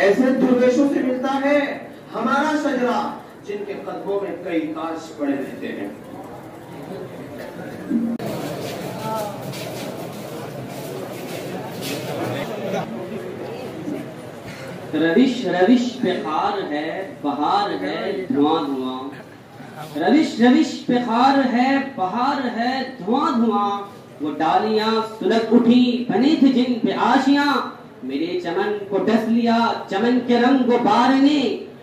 ایسے درویشوں سے ملتا ہے ہمارا شجرہ جن کے قدموں میں کئی کاش پڑے رہتے ہیں۔ روش روش پہ خار ہے بہار ہے دھواں دھواں، روش روش پہ خار ہے بہار ہے دھواں دھواں، وہ ڈالیاں سلگ اٹھی بنے تھے جن پہ آشیاں، میرے چمن کو ڈس لیا چمن کے رنگ و بار نے،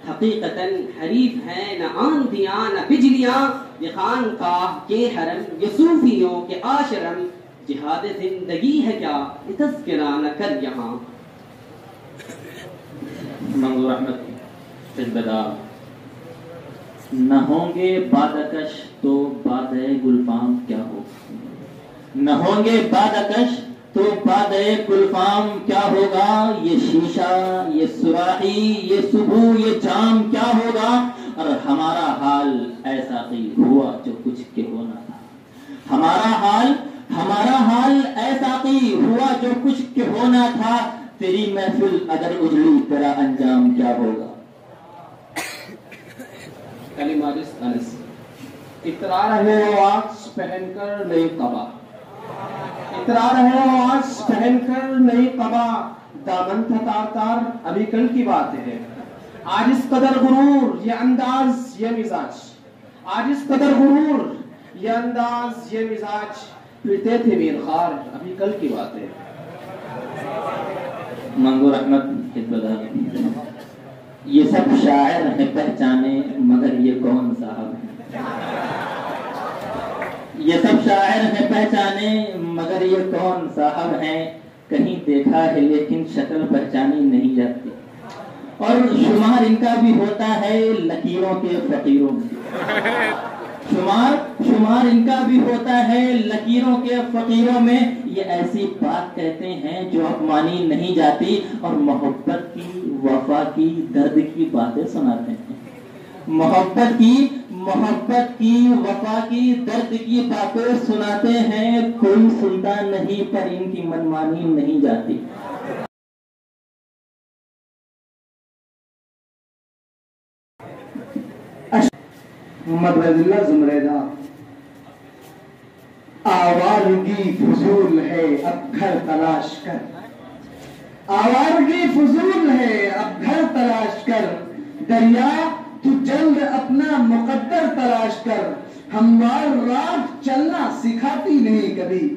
حقیقتاً حریف ہے نہ آندیاں نہ بجلیاں، یہ خانقاہ کے حرم یہ صوفیوں کے آشرم، جہاد زندگی ہے کیا یہ تذکرہ نہ کر یہاں۔ منظور احمد فضبدار۔ نہ ہوں گے بادکش تو بادئے گلفام کیا ہوگا، نہ ہوں گے بادکش تو بادئے گلفام کیا ہوگا، یہ شیشہ یہ سراحی یہ صبح یہ جام کیا ہوگا، اور ہمارا حال ایسا ہی ہوا جو کچھ کے ہونا تھا، ہمارا حال ایسا ہی ہوا جو کچھ کے ہونا تھا، تیری محفل اگر اجڑی تیرا انجام کیا ہوگا۔ کلمات انس۔ اترا رہے ہو آج پہن کر نئی قبا، اترا رہے ہو آج پہن کر نئی قبا، دامن تھا تار تار ابھی کل کی بات ہے، آج اس قدر غرور یہ انداز یہ مزاج، آج اس قدر غرور یہ انداز یہ مزاج، پیتے تھے میر خار ابھی کل کی بات ہے۔ منظور احمد فضبدار۔ یہ سب شاعر ہیں پہچانے مگر یہ کون صاحب ہیں، یہ سب شاعر ہیں پہچانے مگر یہ کون صاحب ہیں، کہیں دیکھا ہے لیکن شکل پہچانی نہیں جاتی، اور شمار ان کا بھی ہوتا ہے لکیروں کے فقیروں میں، شمار ان کا بھی ہوتا ہے لکیروں کے فقیروں میں، یہ ایسی بات کہتے ہیں جو اب مانی نہیں جاتی، اور محبت کی وفا کی درد کی باتیں سناتے ہیں، محبت کی وفا کی درد کی باتیں سناتے ہیں، کوئی سنتا نہیں پر ان کی منمانی نہیں جاتی۔ محمد رضی اللہ زمریدہ۔ آوارگی فضول ہے اب گھر تلاش کر، آوارگی فضول ہے اب گھر تلاش کر، دریا تو جلد اپنا مقدر تلاش کر، ہموار راہ چلنا سکھاتی نہیں کبھی،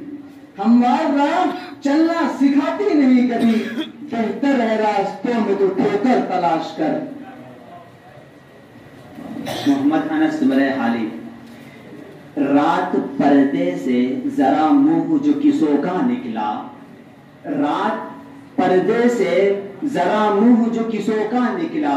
ہموار راہ چلنا سکھاتی نہیں کبھی، بہتر ہے راستوں میں تو ٹھوکر تلاش کر۔ محمد انس زمرے حالی۔ رات پردے سے ذرا منہ جو کسوں کا نکلا، رات پردے سے ذرا منہ جو کسوں کا نکلا،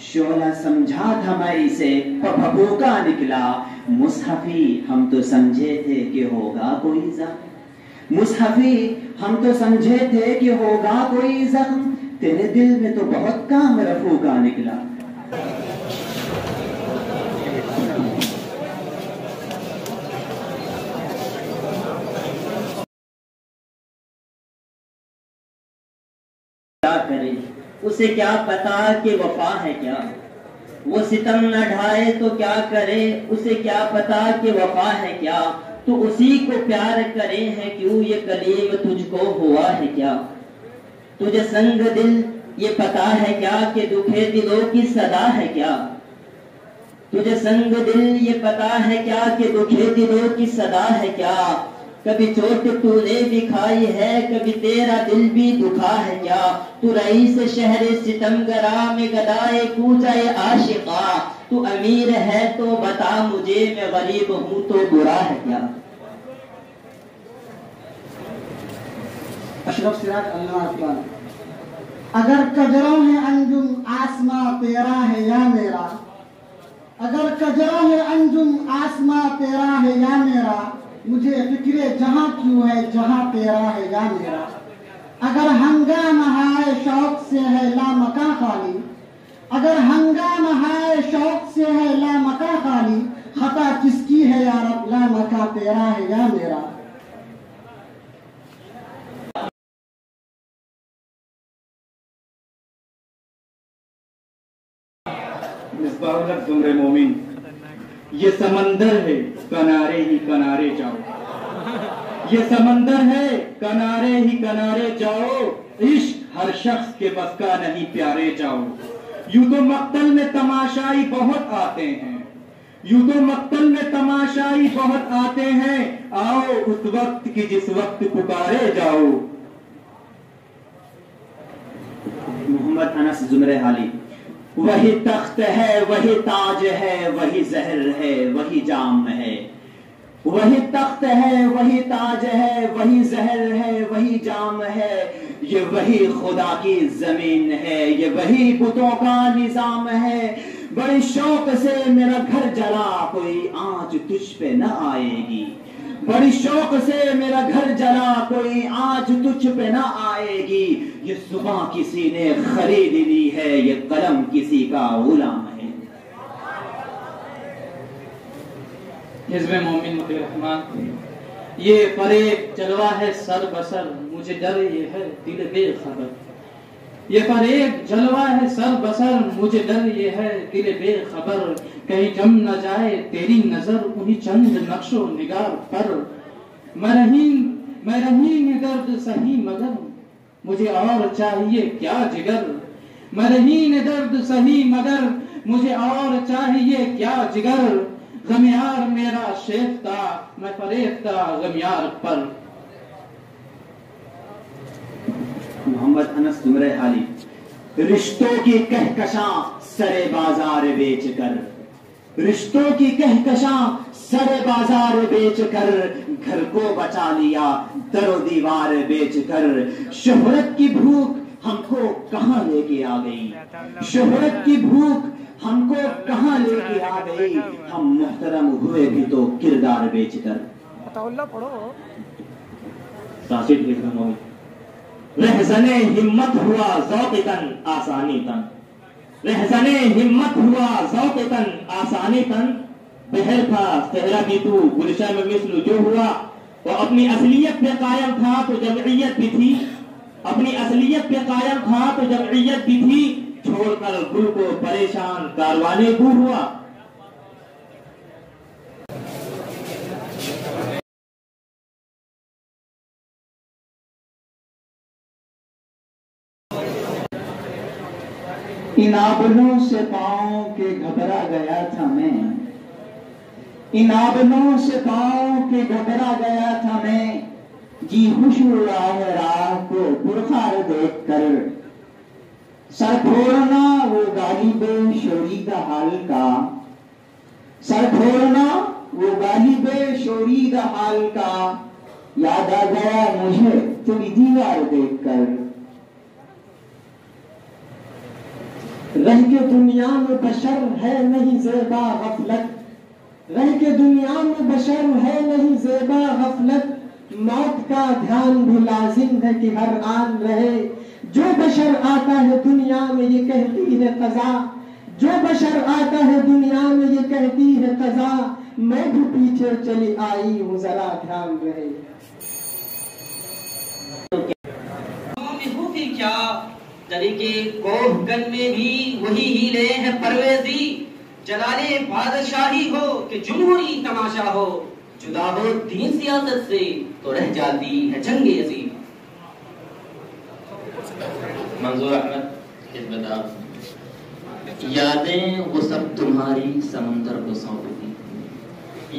شعلہ سمجھا تھا میں اسے پھپھو کا نکلا، مصحفی ہم تو سمجھے تھے کہ ہوگا کوئی زخم، مصحفی ہم تو سمجھے تھے کہ ہوگا کوئی زخم، تیرے دل میں تو بہت کام رفو کا نکلا۔ کیا کرے اسے کیا پتا کہ وفا ہے کیا، وہ ستم نہ ڈھائے تو کیا کرے اسے کیا پتا کہ وفا ہے کیا، تو اسی کو پیار کرے ہیں کیوں یہ کلیم تجھ کو ہوا ہے کیا، تجھے سنگ دل یہ پتا ہے کیا کہ دکھے دلوں کی صدا ہے کیا، تجھے سنگ دل یہ پتا ہے کیا کہ دکھے دلوں کی صدا ہے کیا، کبھی چوٹ تو نے بھی کھائی ہے کبھی تیرا دل بھی دکھا ہے کیا، تو رئیس شہر ستم گرا میں گدائے کوچہ عاشقاں، تو امیر ہے تو بتا مجھے میں غریب ہوں تو برا ہے کیا۔ اشرف سراج علامہ اقبال۔ اگر کجروں ہے انجم آسماں تیرا ہے یا میرا، اگر کجروں ہے انجم آسماں تیرا ہے یا میرا، مجھے فکر جہاں کیوں ہے جہاں تیرا ہے یا میرا، اگر ہنگامہ ہے شوق سے ہے لامکاں خالی، اگر ہنگامہ ہے شوق سے ہے لامکاں خالی، خطا کس کی ہے یا رب لامکاں تیرا ہے یا میرا۔ مصباح الحق زمرے مومن، یہ سمندر ہے کنارے ہی کنارے جاؤ، یہ سمندر ہے کنارے ہی کنارے جاؤ، عشق ہر شخص کے بس کا نہیں پیارے جاؤ۔ یوں تو مقتل میں تماشائی بہت آتے ہیں، یوں تو مقتل میں تماشائی بہت آتے ہیں، آؤ اس وقت کی جس وقت پکارے جاؤ۔ محمد انس زمرے حالی۔ وہی تخت ہے وہی تاج ہے وہی زہر ہے وہی جام ہے، وہی تخت ہے وہی تاج ہے وہی زہر ہے وہی جام ہے، یہ وہی خدا کی زمین ہے یہ وہی بتوں کا نظام ہے، بڑے شوق سے میرا گھر جلا کوئی آنچ تجھ پہ نہ آئے گی، بڑی شوق سے میرا گھر جلا کوئی آنچ تجھ پہ نہ آئے گی، یہ صبح کسی نے خرید لی ہے یہ قلم کسی کا غلام ہے۔ حزب مومن مطیع الرحمن۔ یہ فریب جلوہ ہے سر بسر مجھے ڈر یہ ہے دل بے خبر، یہ فریب جلوہ ہے سر بسر مجھے ڈر یہ ہے دل بے خبر، کہیں جم نہ جائے تیری نظر انہی چند نقش و نگار پر، میں رہین درد سہی مگر مجھے اور چاہیے کیا جگر، میں رہین درد سہی مگر مجھے اور چاہیے کیا جگر، غمیار میرا شیخ تھا میں فریب تھا غمیار پر۔ محمد انس زمرے حالی۔ رشتوں کی کہکشاں سرے بازار بیچ کر، رشتوں کی کہکشاں سرے بازار بیچ کر، گھر کو بچا لیا در و دیوار بیچ کر، شہرت کی بھوک ہم کو کہاں لے کے آ گئی، شہرت کی بھوک ہم کو کہاں لے کے آ گئی، ہم محترم ہوئے بھی تو کردار بیچ کر۔ راشد حزب مومن۔ رہزن ہمت ہوا ذوق تن آسانی تن، رہزن ہمت ہوا ذوق تن آسانی تن، بہر تھا صحرا بھی تو گلشن میں مثل جو ہوا، وہ اپنی اصلیت پہ قائم تھا تو جمعیت بھی تھی، اپنی اصلیت پہ قائم تھا تو جمعیت بھی تھی، چھوڑ کر گل کو پریشان کاروانے دور ہوا۔ ان آبنوں سے پاؤں کے گھبرا گیا تھا میں، ان آبنوں سے پاؤں کے گھبرا گیا تھا میں، جی خوش ہوا ہے راہ کو پرخار دیکھ کر، سر پھوڑنا وہ غالب شوریدہ حال کا، سر پھوڑنا وہ غالب شوریدہ حال کا، یاد آ گیا مجھے تیری دیوار دیکھ کر، رہ کے دنیا میں بشر ہے نہیں زیبا غفلت، رہ کے دنیا میں بشر ہے نہیں زیبا غفلت، موت کا دھیان بھی لازم ہے کہ ہر آن رہے، جو بشر آتا ہے دنیا میں یہ کہتی ہے قضا، جو بشر آتا ہے دنیا میں یہ کہتی ہے قضا، میں بھی پیچھے چلی آئی ہوں ذرا دھیان رہے۔ کیا طریقے کوہ گن میں بھی وہی ہیلے ہیں پرویزی، جلالے بادشاہی ہو کہ جمہوری تماشا ہو، جدا ہو دین سیاست سے تو رہ جاتی ہے جنگ عظیم۔ منظور احمد حزب دار۔ یادیں وہ سب تمہاری سمندر کو سونپ دی،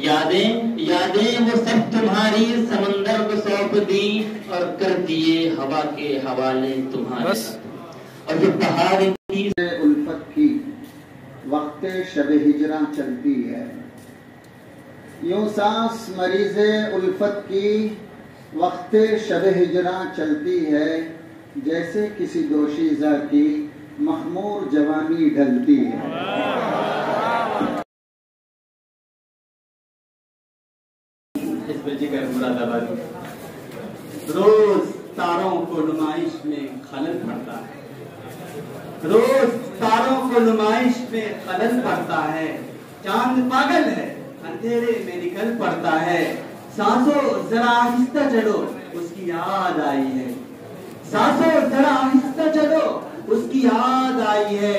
یادیں وہ سب تمہاری سمندر کو سونپ دی، اور کر دیے ہوا کے حوالے تمہارے، اور یہ بہار کی الفت کی وقت شب ہجراں چلتی ہے، یوں سانس مریض الفت کی وقت شب ہجراں چلتی ہے، جیسے کسی دوشیزہ کی مخمور جوانی ڈھلتی ہے۔ روز تاروں کو نمائش میں خلل پڑتا ہے، روز تاروں کو نمائش میں خلل پڑتا ہے، چاند پاگل ہے اندھیرے میں نکل پڑتا ہے، سانسوں ذرا آہستہ چلو اس کی یاد آئی ہے، سانسوں ذرا آہستہ چلو اس کی یاد آئی ہے،